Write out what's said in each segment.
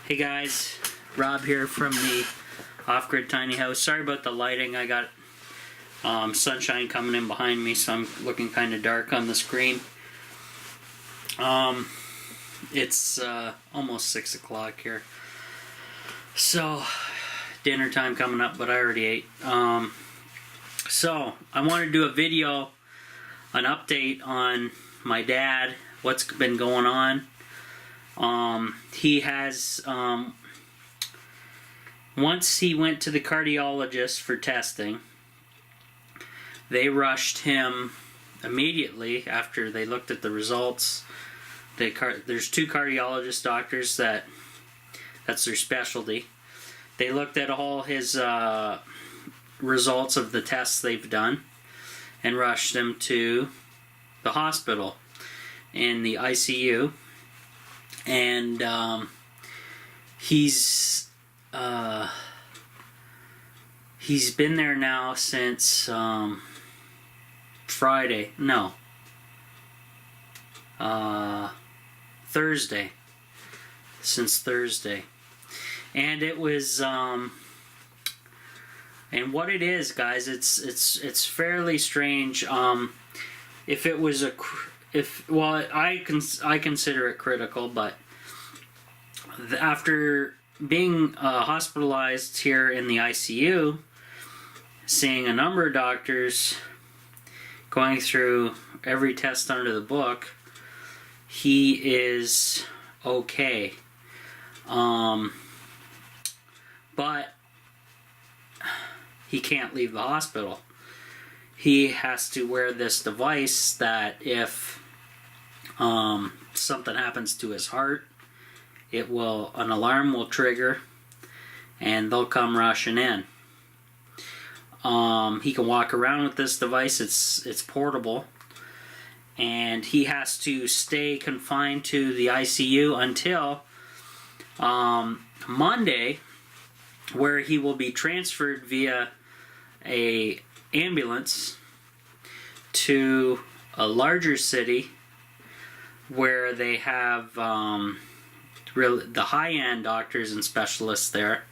Hey guys, Rob here from the Off-Grid Tiny House. Sorry about the lighting. I got sunshine coming in behind me, so I'm looking kind of dark on the screen. It's almost 6 o'clock here. So, dinner time coming up, but I already ate. So, I want to do a video, an update on my dad, what's been going on. He has, once he went to the cardiologist for testing, they rushed him immediately after they looked at the results. There's two cardiologist doctors that's their specialty. They looked at all his results of the tests they've done and rushed him to the hospital in the ICU. And he's been there now since Thursday. Since Thursday. And it was and what it is, guys, it's fairly strange. If it was I consider it critical, but after being hospitalized here in the ICU, seeing a number of doctors, going through every test under the book, he is okay. But he can't leave the hospital. He has to wear this device that if something happens to his heart, an alarm will trigger and they'll come rushing in. He can walk around with this device. It's portable, and he has to stay confined to the ICU until Monday, where he will be transferred via a ambulance to a larger city where they have the high-end doctors and specialists there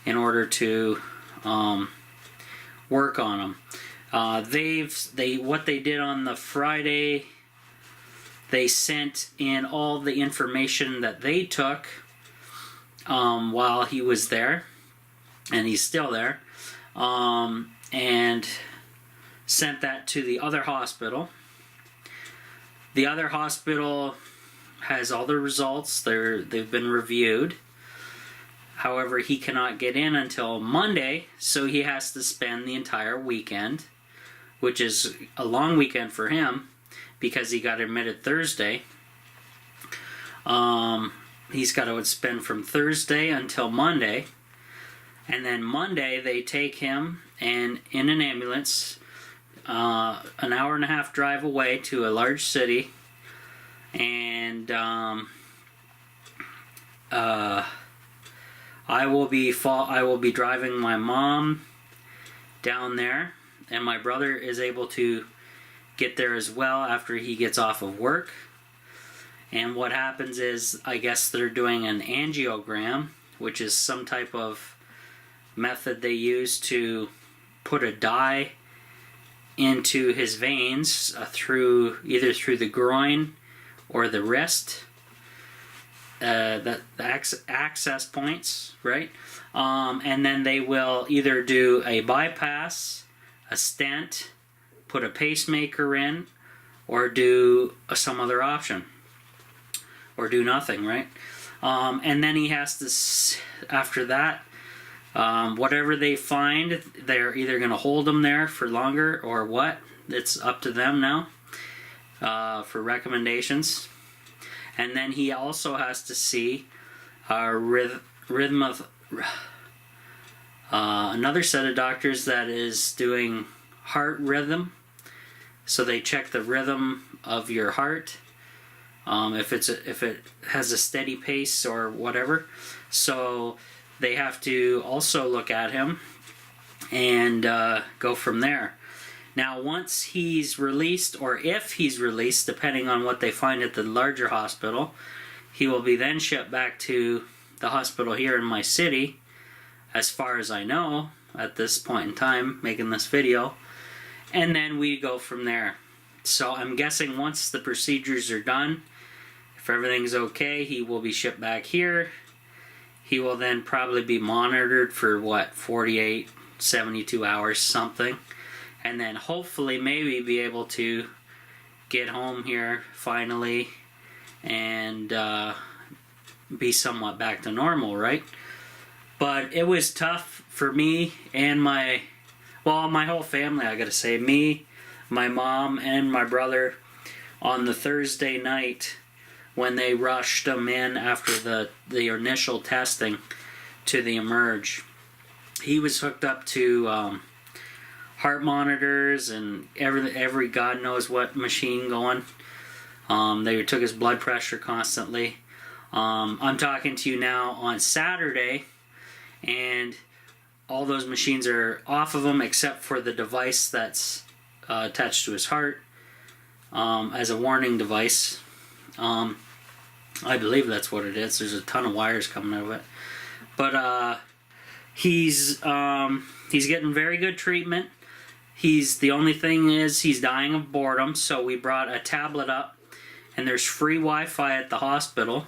in order to work on him. What they did on the Friday, they sent in all the information that they took while he was there, and he's still there, and sent that to the other hospital. The other hospital has all the results. They've been reviewed. However, he cannot get in until Monday, so he has to spend the entire weekend, which is a long weekend for him because he got admitted Thursday. He's got to spend from Thursday until Monday, and then Monday they take him and in an ambulance an hour and a half drive away to a large city, and I will be driving my mom down there, and my brother is able to get there as well after he gets off of work. And what happens is, I guess they're doing an angiogram, which is some type of method they use to put a dye into his veins either through the groin or the wrist, the access points, right? And then they will either do a bypass, a stent, put a pacemaker in, or do some other option, or do nothing, right? And then he has to, after that, whatever they find, they're either going to hold him there for longer or what. It's up to them now for recommendations. And then he also has to see another set of doctors that is doing heart rhythm. So they check the rhythm of your heart, if it has a steady pace or whatever. So they have to also look at him and go from there. Now, once he's released, or if he's released, depending on what they find at the larger hospital, he will be then shipped back to the hospital here in my city, as far as I know at this point in time, making this video, and then we go from there. So I'm guessing once the procedures are done, if everything's okay, he will be shipped back here. He will then probably be monitored for 48, 72 hours, something, and then hopefully maybe be able to get home here finally and be somewhat back to normal, right? But it was tough for me and my whole family, I gotta say. Me, my mom, and my brother on the Thursday night when they rushed him in after the initial testing to the Emerge. He was hooked up to heart monitors and every God knows what machine going. They took his blood pressure constantly. I'm talking to you now on Saturday, and all those machines are off of him except for the device that's attached to his heart as a warning device. I believe that's what it is. There's a ton of wires coming out of it. But he's getting very good treatment. The only thing is he's dying of boredom, so we brought a tablet up, and there's free Wi-Fi at the hospital.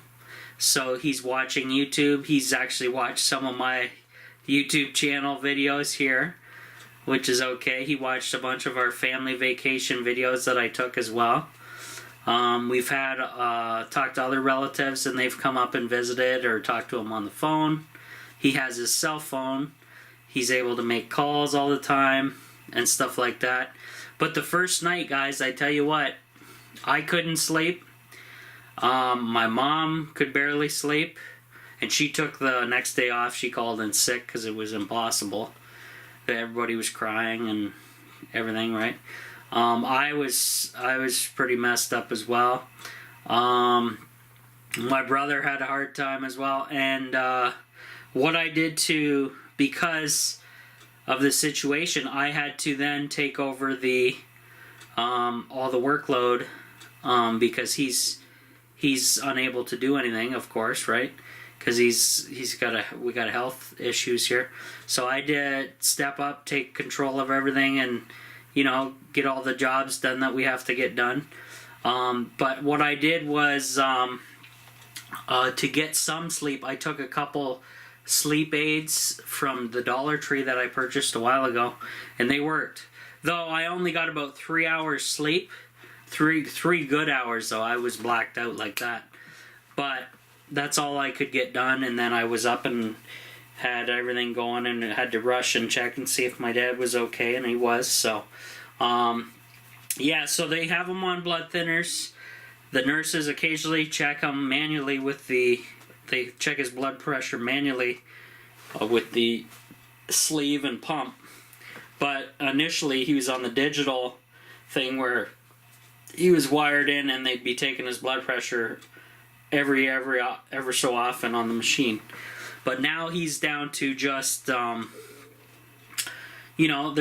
So he's watching YouTube. He's actually watched some of my YouTube channel videos here, which is okay. He watched a bunch of our family vacation videos that I took as well. We've had talked to other relatives, and they've come up and visited or talked to him on the phone. He has his cell phone. He's able to make calls all the time and stuff like that. But the first night, guys, I tell you what, I couldn't sleep. My mom could barely sleep, and she took the next day off. She called in sick because it was impossible. Everybody was crying and everything, right? I was pretty messed up as well. My brother had a hard time as well, and what I did because of the situation, I had to then take over all the workload because he's unable to do anything, of course, right? Because we got health issues here. So I did step up, take control of everything, and get all the jobs done that we have to get done. But what I did was to get some sleep, I took a couple sleep aids from the Dollar Tree that I purchased a while ago, and they worked. Though I only got about 3 hours sleep, three good hours, though. I was blacked out like that. But that's all I could get done, and then I was up and had everything going, and had to rush and check and see if my dad was okay, and he was. So yeah, so they have him on blood thinners. The nurses occasionally check him manually they check his blood pressure manually with the sleeve and pump. But initially he was on the digital thing where he was wired in, and they'd be taking his blood pressure ever so often on the machine. But now he's down to just they're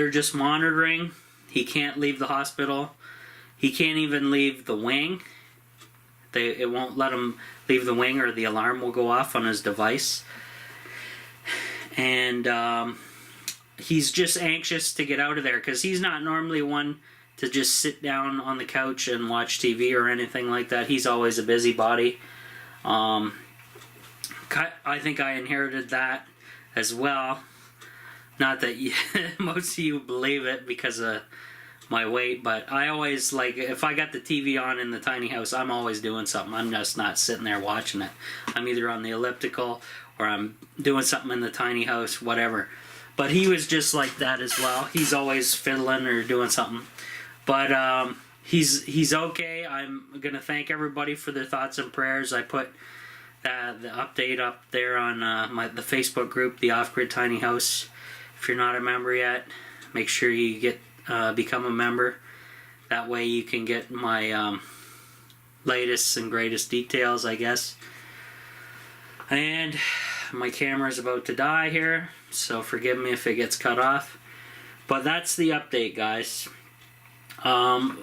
just monitoring. He can't leave the hospital. He can't even leave the wing. It won't let him leave the wing, or the alarm will go off on his device. And he's just anxious to get out of there, because he's not normally one to just sit down on the couch and watch TV or anything like that. He's always a busybody. I think I inherited that as well. Not that most of you believe it because of my weight, but I always, if I got the TV on in the tiny house, I'm always doing something. I'm just not sitting there watching it. I'm either on the elliptical or I'm doing something in the tiny house, whatever. But he was just like that as well. He's always fiddling or doing something. But he's okay. I'm going to thank everybody for their thoughts and prayers. I put the update up there on the Facebook group, the Off-Grid Tiny House. If you're not a member yet, make sure you become a member. That way you can get my latest and greatest details, I guess. And my camera's about to die here, so forgive me if it gets cut off. But that's the update, guys.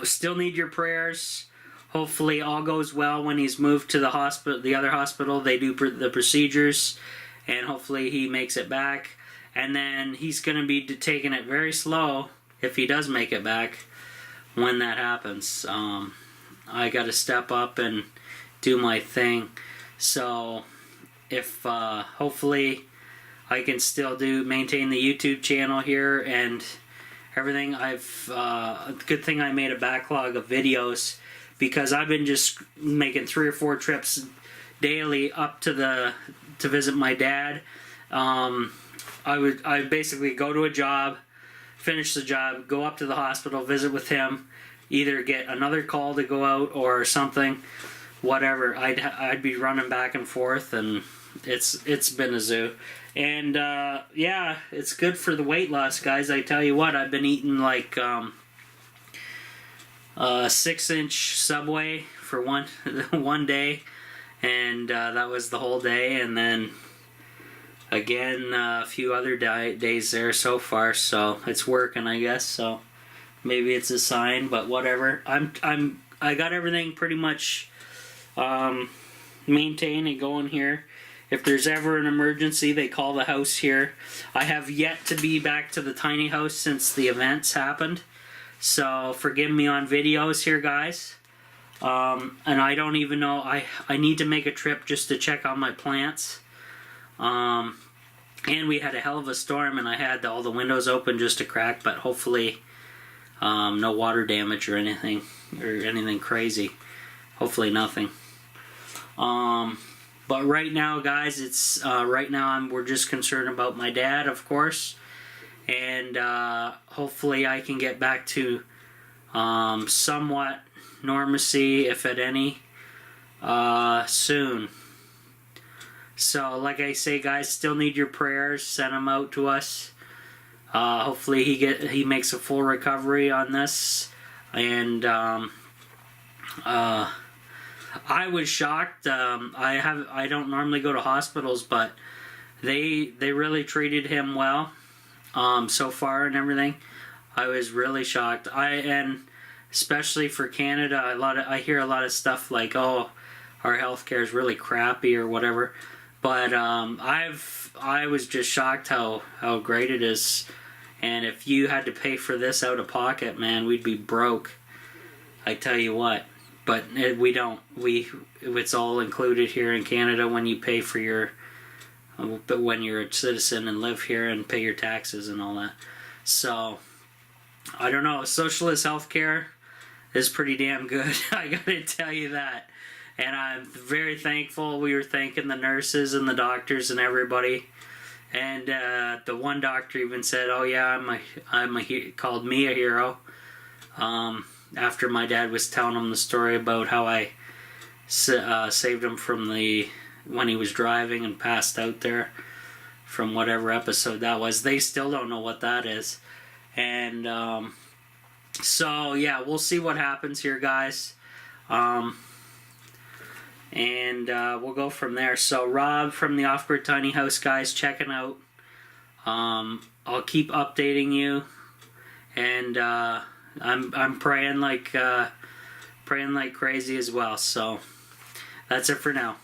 Still need your prayers. hopefully all goes well when he's moved to the hospital, the other hospital. They do the procedures, and hopefully he makes it back. And then he's going to be taking it very slow if he does make it back when that happens. I got to step up and do my thing. So if hopefully I can still maintain the YouTube channel here and everything. Good thing I made a backlog of videos, because I've been just making 3 or 4 trips daily up to visit my dad. I basically go to a job, finish the job, go up to the hospital, visit with him, either get another call to go out or something, whatever. I'd be running back and forth, and it's been a zoo. And yeah, it's good for the weight loss, guys. I tell you what, I've been eating like 6-inch Subway for one day, and that was the whole day. And then again, a few other days there so far. So it's working, I guess. So maybe it's a sign, but whatever. I got everything pretty much maintained and going here. If there's ever an emergency, they call the house here. I have yet to be back to the tiny house since the events happened. So forgive me on videos here, guys. And I don't even know. I need to make a trip just to check on my plants. And we had a hell of a storm, and I had all the windows open just a crack, but hopefully no water damage or anything crazy. Hopefully nothing. But right now, guys, it's we're just concerned about my dad, of course, and hopefully I can get back to somewhat normalcy, if at any, soon. So, like I say, guys, still need your prayers. Send them out to us. Hopefully he makes a full recovery on this, and I was shocked. I don't normally go to hospitals, but they really treated him well so far and everything. I was really shocked. And especially for Canada, I hear a lot of stuff like, oh, our healthcare is really crappy or whatever. But I was just shocked how great it is. And if you had to pay for this out of pocket, man, we'd be broke. I tell you what. But we don't. It's all included here in Canada when you pay for when you're a citizen and live here and pay your taxes and all that. So, I don't know. Socialist healthcare is pretty damn good. I gotta tell you that. And I'm very thankful. We were thanking the nurses and the doctors and everybody. And the one doctor even said, "Oh yeah, called me a hero." After my dad was telling him the story about how I saved him from when he was driving and passed out there from whatever episode that was. They still don't know what that is. And so yeah, we'll see what happens here, guys. And we'll go from there. So Rob from the Off-Grid Tiny House, guys, checking out. I'll keep updating you, and I'm praying like crazy as well. So that's it for now.